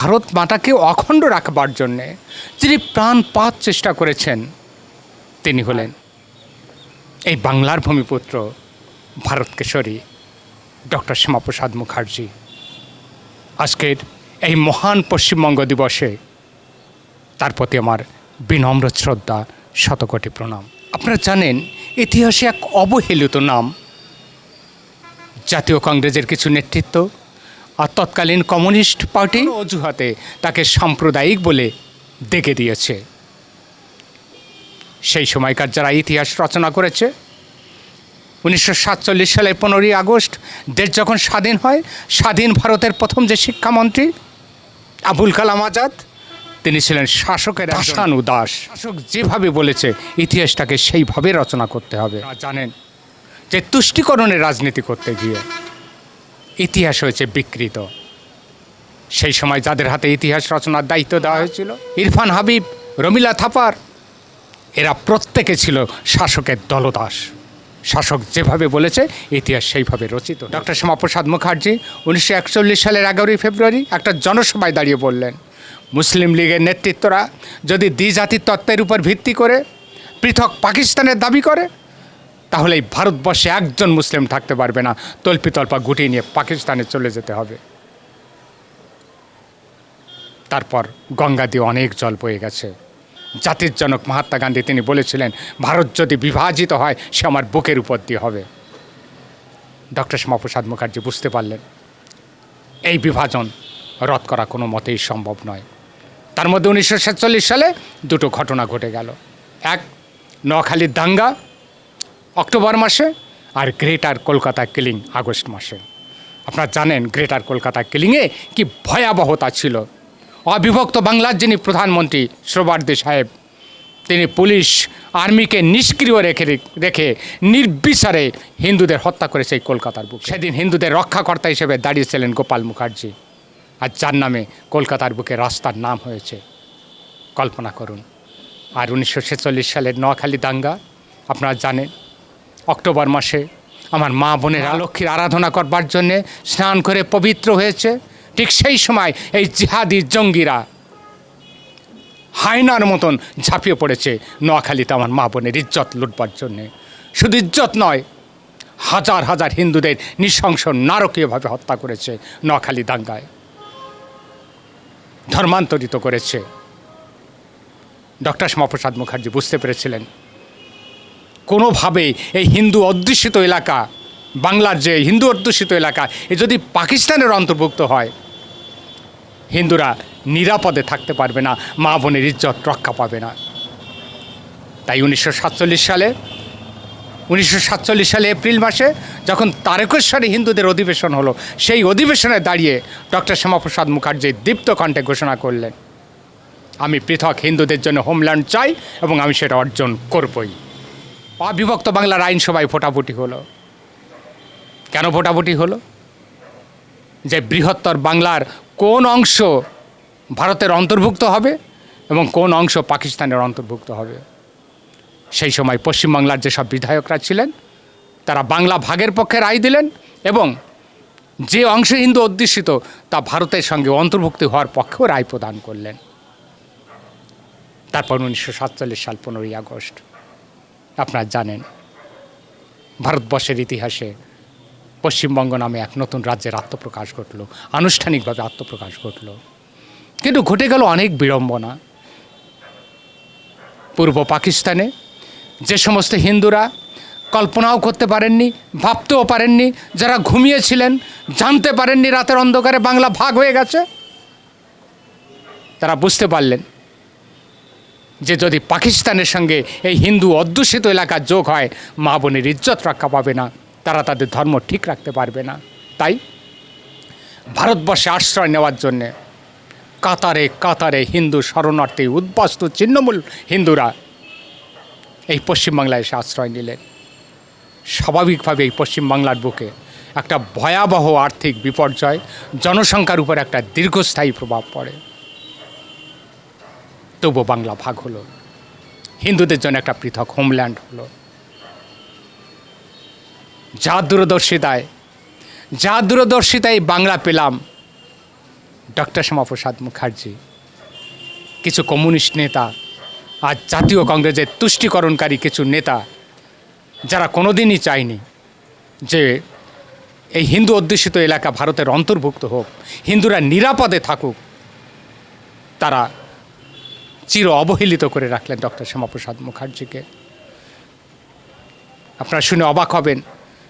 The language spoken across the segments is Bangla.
ভারত মাতাকে অখণ্ড রাখবার জন্যে যিনি প্রাণপাত চেষ্টা করেছেন তিনি হলেন এই বাংলার ভূমিপুত্র ভারত কেশরী ডক্টর শ্যামাপ্রসাদ মুখার্জি। আজকের এই মহান পশ্চিমবঙ্গ দিবসে তার প্রতি আমার বিনম্র শ্রদ্ধা, শতকোটি প্রণাম। আপনারা জানেন ইতিহাসে এক অবহেলিত নাম, জাতীয় কংগ্রেসের কিছু নেতৃত্ব আর তৎকালীন কমিউনিস্ট পার্টি অজুহাতে তাকে সাম্প্রদায়িক বলে ডেকে দিয়েছে। সেই সময়কার যারা ইতিহাস রচনা করেছে 1947 সালের 15ই আগস্ট দেশ যখন স্বাধীন হয়, স্বাধীন ভারতের প্রথম যে শিক্ষামন্ত্রী আবুল কালাম আজাদ তিনি ছিলেন শাসকের দাসানুদাস। শাসক যেভাবে বলেছে ইতিহাসটাকে সেইভাবে রচনা করতে হবে। জানেন যে তুষ্টিকরণের রাজনীতি করতে গিয়ে ইতিহাস হয়েছে বিকৃত। সেই সময় যাদের হাতে ইতিহাস রচনার দায়িত্ব দেওয়া হয়েছিল ইরফান হাবিব, রমিলা থাপার, এরা প্রত্যেকে ছিল শাসকের দলদাস। শাসক যেভাবে বলেছে ইতিহাস সেইভাবে রচিত। ডক্টর শ্যামাপ্রসাদ মুখার্জি 1941 সালের 11ই ফেব্রুয়ারি একটা জনসভায় দাঁড়িয়ে বললেন, মুসলিম লীগের নেতৃত্বরা যদি দ্বিজাতির তত্ত্বের উপর ভিত্তি করে পৃথক পাকিস্তানের দাবি করে তাহলে এই ভারতবর্ষে একজন মুসলিম থাকতে পারবে না, তল্পিতল্পা গুটিয়ে নিয়ে পাকিস্তানে চলে যেতে হবে। তারপর গঙ্গা দিয়ে অনেক জল বয়ে গেছে। জাতির জনক মহাত্মা গান্ধী তিনি বলেছিলেন, ভারত যদি বিভাজিত হয় সে আমার বুকের উপর দিয়ে হবে। ডক্টর শ্যামাপ্রসাদ মুখার্জি বুঝতে পারলেন এই বিভাজন রদ করা কোনো মতেই সম্ভব নয়। তার মধ্যে 1947 সালে দুটো ঘটনা ঘটে গেল। এক, নোয়াখালীর দাঙ্গা অক্টোবর মাসে, আর গ্রেটার কলকাতা কিলিং আগস্ট মাসে। আপনারা জানেন গ্রেটার কলকাতা কিলিংয়ে কি ভয়াবহতা ছিল। অবিভক্ত বাংলার যিনি প্রধানমন্ত্রী সোহরাওয়ার্দী সাহেব তিনি পুলিশ আর্মিকে নিষ্ক্রিয় রেখে নির্বিচারে হিন্দুদের হত্যা করেছে এই কলকাতার বুকে। সেদিন হিন্দুদের রক্ষাকর্তা হিসেবে দাঁড়িয়েছিলেন গোপাল মুখার্জি, আর যার নামে কলকাতার বুকে রাস্তার নাম হয়েছে। কল্পনা করুন। আর 1946 সালের নোয়াখালী দাঙ্গা আপনারা জানেন অক্টোবর মাসে আমার মা বোনেরা লক্ষ্মীর আরাধনা করবার জন্যে স্নান করে পবিত্র হয়েছে। ঠিক সেই সময় এই জিহাদি জঙ্গিরা হায়নার মতন ঝাঁপিয়ে পড়েছে নোয়াখালীতে আমার মা বোনের ইজ্জত লুটবার জন্যে। শুধু ইজ্জত নয়, হাজার হাজার হিন্দুদের নৃশংস নারকীয়ভাবে হত্যা করেছে নোয়াখালী দাঙ্গায়, ধর্মান্তরিত করেছে। ডক্টর শ্যামাপ্রসাদ মুখার্জি বুঝতে পেরেছিলেন কোনোভাবেই এই হিন্দু অধ্যুষিত এলাকা, বাংলার যে হিন্দু অধ্যুষিত এলাকা, এ যদি পাকিস্তানের অন্তর্ভুক্ত হয় হিন্দুরা নিরাপদে থাকতে পারবে না, মা বোনের ইজ্জত রক্ষা পাবে না। তাই 1947 সালে এপ্রিল মাসে যখন তারকেশ্বরে হিন্দুদের অধিবেশন হলো, সেই অধিবেশনে দাঁড়িয়ে ডক্টর শ্যামাপ্রসাদ মুখার্জি দীপ্ত কণ্ঠে ঘোষণা করলেন, আমি পৃথক হিন্দুদের জন্য হোমল্যান্ড চাই এবং আমি সেটা অর্জন করবই। অবিভক্ত বাংলার আইনসভায় ভোটাভুটি হলো। কেন ভোটাভুটি হলো? যে বৃহত্তর বাংলার কোন অংশ ভারতের অন্তর্ভুক্ত হবে এবং কোন অংশ পাকিস্তানের অন্তর্ভুক্ত হবে। সেই সময় পশ্চিমবাংলার যেসব বিধায়করা ছিলেন তারা বাংলা ভাগের পক্ষে রায় দিলেন এবং যে অংশ হিন্দু অধ্যুষিত তা ভারতের সঙ্গে অন্তর্ভুক্ত হওয়ার পক্ষেও রায় প্রদান করলেন। তারপর 1947 সাল 15ই আগস্ট আপনারা জানেন ভারতবর্ষের ইতিহাসে পশ্চিমবঙ্গ নামে এক নতুন রাজ্যের আত্মপ্রকাশ ঘটল, আনুষ্ঠানিকভাবে আত্মপ্রকাশ ঘটল। কিন্তু ঘটে গেল অনেক বিড়ম্বনা। পূর্ব পাকিস্তানে যে সমস্ত হিন্দুরা কল্পনাও করতে পারেননি, ভাবতেও পারেননি, যারা ঘুমিয়েছিলেন, জানতে পারেননি রাতের অন্ধকারে বাংলা ভাগ হয়ে গেছে, তারা বুঝতে পারলেন যে যদি পাকিস্তানের সঙ্গে এই হিন্দু অধ্যুষিত এলাকা যোগ হয় মা বোনের ইজ্জত রক্ষা পাবে না, তারা তাদের ধর্ম ঠিক রাখতে পারবে না। তাই ভারতবর্ষে আশ্রয় নেওয়ার জন্যে কাতারে কাতারে হিন্দু শরণার্থী উদ্বাস্তু ছিন্নমূল হিন্দুরা এই পশ্চিমবাংলায় এসে আশ্রয় নিলেন। স্বাভাবিকভাবে এই পশ্চিমবাংলার বুকে একটা ভয়াবহ আর্থিক বিপর্যয়, জনসংখ্যার উপর একটা দীর্ঘস্থায়ী প্রভাব পড়ে। তবু বাংলা ভাগ হলো, হিন্দুদের জন্য একটা পৃথক হোমল্যান্ড হলো। যা দূরদর্শিতায় বাংলা পেলাম, ডক্টর শ্যামাপ্রসাদ মুখার্জি, কিছু কমিউনিস্ট নেতা, আজ জাতীয় কংগ্রেসের তুষ্টিকরণকারী কিছু নেতা, যারা কোনোদিনই চায়নি যে এই হিন্দু অধ্যুষিত এলাকা ভারতের অন্তর্ভুক্ত হোক, হিন্দুরা নিরাপদে থাকুক, তারা চির অবহেলিত করে রাখলেন ডক্টর শ্যামাপ্রসাদ মুখার্জিকে। আপনারা শুনে অবাক হবেন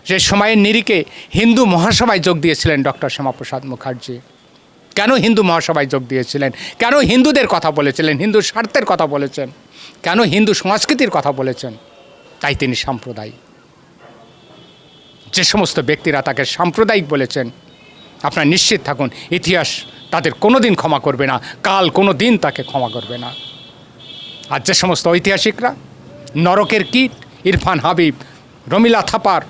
যে সময়ের নিরিখে হিন্দু মহাসভায় যোগ দিয়েছিলেন ডক্টর শ্যামাপ্রসাদ মুখার্জি। কেন হিন্দু মহাসভায় যোগ দিয়েছিলেন? কেন হিন্দুদের কথা বলেছিলেন, হিন্দু স্বার্থের কথা বলেছেন, কেন হিন্দু সংস্কৃতির কথা বলেছেন? তাই তিনি সাম্প্রদায়িক। যে সমস্ত ব্যক্তিরা তাকে সাম্প্রদায়িক বলেছেন, আপনারা নিশ্চিত থাকুন ইতিহাস তাদের কোনো দিন ক্ষমা করবে না, কাল কোনো দিন তাকে ক্ষমা করবে না। আর যে সমস্ত ঐতিহাসিকরা নরকের কীট, ইরফান হাবিব, রমিলা থাপার,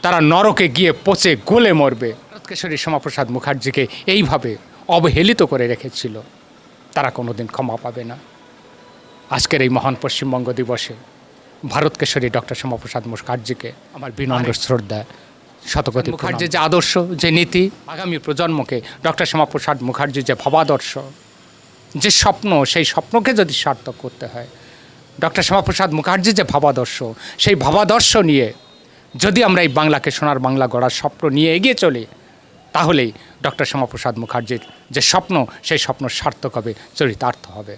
তারা নরকে গিয়ে পচে গলে মরবে। ভারতকেশরী শ্যামাপ্রসাদ মুখার্জিকে এইভাবে অবহেলিত করে রেখেছিল, তারা কোনোদিন ক্ষমা পাবে না। আজকের এই মহান পশ্চিমবঙ্গ দিবসে ভারতকেশরী ডক্টর শ্যামাপ্রসাদ মুখার্জিকে আমার বিনম্র শ্রদ্ধা, শতকোটি মুখার্জির যে আদর্শ, যে নীতি, আগামী প্রজন্মকে ডক্টর শ্যামাপ্রসাদ মুখার্জির যে ভাবাদর্শ, যে স্বপ্ন, সেই স্বপ্নকে যদি সার্থক করতে হয়, ডক্টর শ্যামাপ্রসাদ মুখার্জির যে ভাবাদর্শ, সেই ভাবাদর্শ নিয়ে যদি আমরা এই বাংলাকে সোনার বাংলা গড়ার স্বপ্ন নিয়ে এগিয়ে চলি, তাহলেই ডক্টর শ্যামাপ্রসাদ মুখার্জির যে স্বপ্ন, সেই স্বপ্ন সার্থক হবে, চরিতার্থ হবে।